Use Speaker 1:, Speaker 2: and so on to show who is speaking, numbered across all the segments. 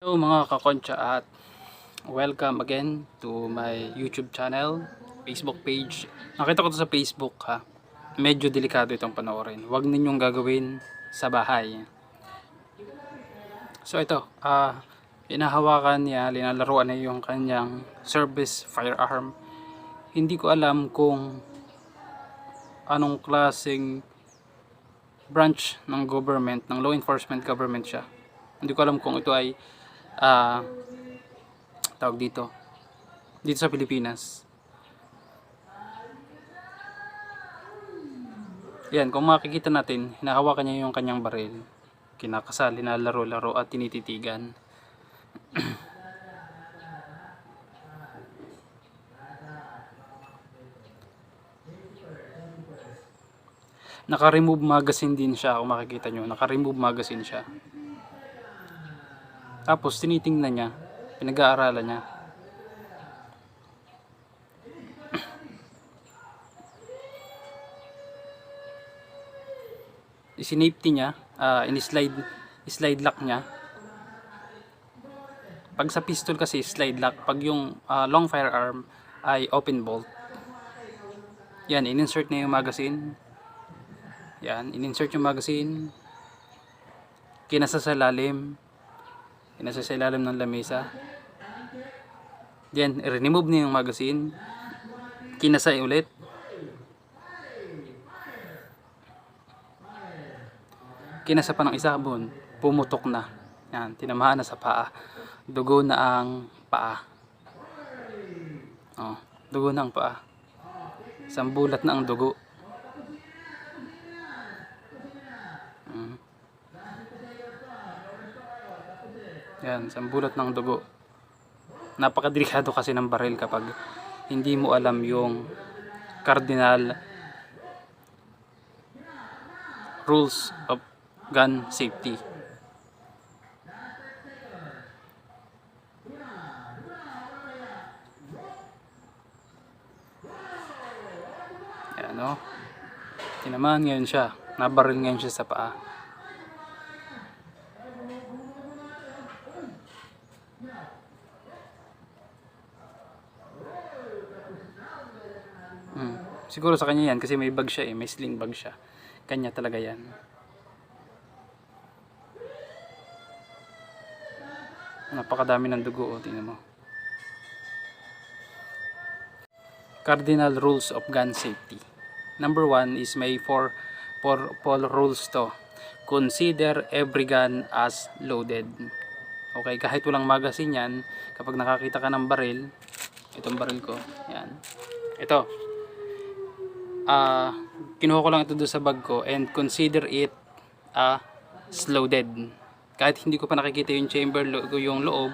Speaker 1: Hello mga kakoncha at welcome again to my YouTube channel, Facebook page. Nakita ko to sa Facebook ha. Medyo delikado itong panoorin. Huwag ninyong gagawin sa bahay. So ito, pinahawakan niya, linalaruan niya yung kanyang service firearm. Hindi ko alam kung anong klaseng branch ng government, ng law enforcement government siya. Hindi ko alam kung ito ay tawag dito sa Pilipinas. Yan, kung makikita natin, hinahawakan niya yung kanyang baril, kinakasal, linalaro-laro at tinititigan. Naka-remove magazine din siya, kung makikita nyo, naka-remove magazine siya. Tapos tinitingnan niya, pinag-aaralan niya. Isinafety niya, slide lock niya. Pag sa pistol kasi slide lock, pag yung long firearm ay open bolt. Yan, in-insert niya yung magazine. Yan, in-insert yung magazine. Kinasa sa ilalim ng lamesa. Then, remove niya yung magazine. Kinasa ulit. Kinasa pa ng isa, pumutok na. Yan, tinamaan na sa paa. Dugo na ang paa. Oh, dugo na ang paa. Sambulat na ang dugo. Yan, sambulat ng dugo. Napakadelikado kasi ng baril kapag hindi mo alam yung cardinal rules of gun safety. Yan, no? Tinamaan ngayon siya. Nabaril ngayon siya sa paa. Siguro sa kanya yan kasi may bag siya may sling bag siya. Kanya talaga yan. Napakadami ng dugo, tingnan mo. Cardinal rules of gun safety. Number 1 is may four rules to. Consider every gun as loaded. Okay, kahit walang magazine yan, kapag nakakita ka ng baril, itong baril ko, yan. Ito. Kinuha ko lang ito doon sa bag ko and consider it loaded. Kahit hindi ko pa nakikita yung chamber, yung loob,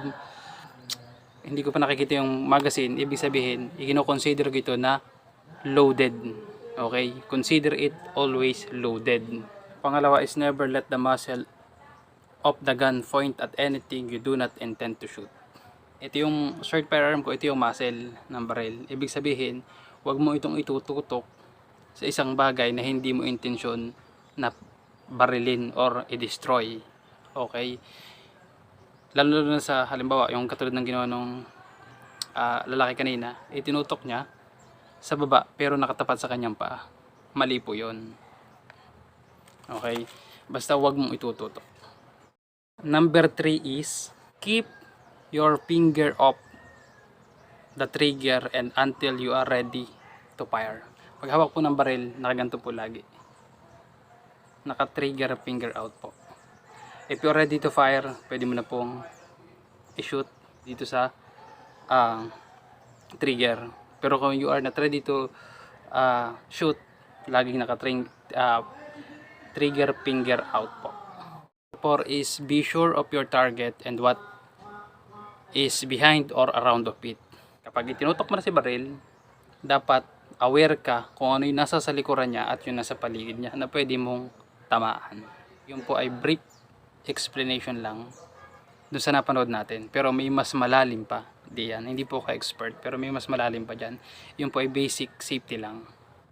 Speaker 1: hindi ko pa nakikita yung magazine, ibig sabihin, i-consider ko ito na loaded. Okay? Consider it always loaded. Pangalawa is never let the muzzle of the gun point at anything you do not intend to shoot. Ito yung short firearm ko, ito yung muzzle ng baril. Ibig sabihin, huwag mo itong itututok sa isang bagay na hindi mo intensyon na barilin or i-destroy. Okay? Lalo na sa halimbawa, yung katulad ng ginawa nung lalaki kanina, tinutok niya sa baba pero nakatapat sa kanyang paa. Mali po yun. Okay? Basta huwag mong itututok. Number 3 is keep your finger off the trigger and until you are ready to fire. Pag hawak po ng baril, nakaganto po lagi. Naka-trigger finger out po. If you're ready to fire, pwede mo na pong i-shoot dito sa trigger. Pero kung you are not ready to shoot, laging naka-trigger finger out po. 4 is be sure of your target and what is behind or around of it. Kapag itinutok mo na si baril, dapat aware ka kung ano yung nasa sa likuran niya at yung nasa paligid niya na pwede mong tamaan. Yun po ay brief explanation lang dun sa napanood natin. Pero may mas malalim pa. Hindi po ka expert, pero may mas malalim pa dyan. Yun po ay basic safety lang.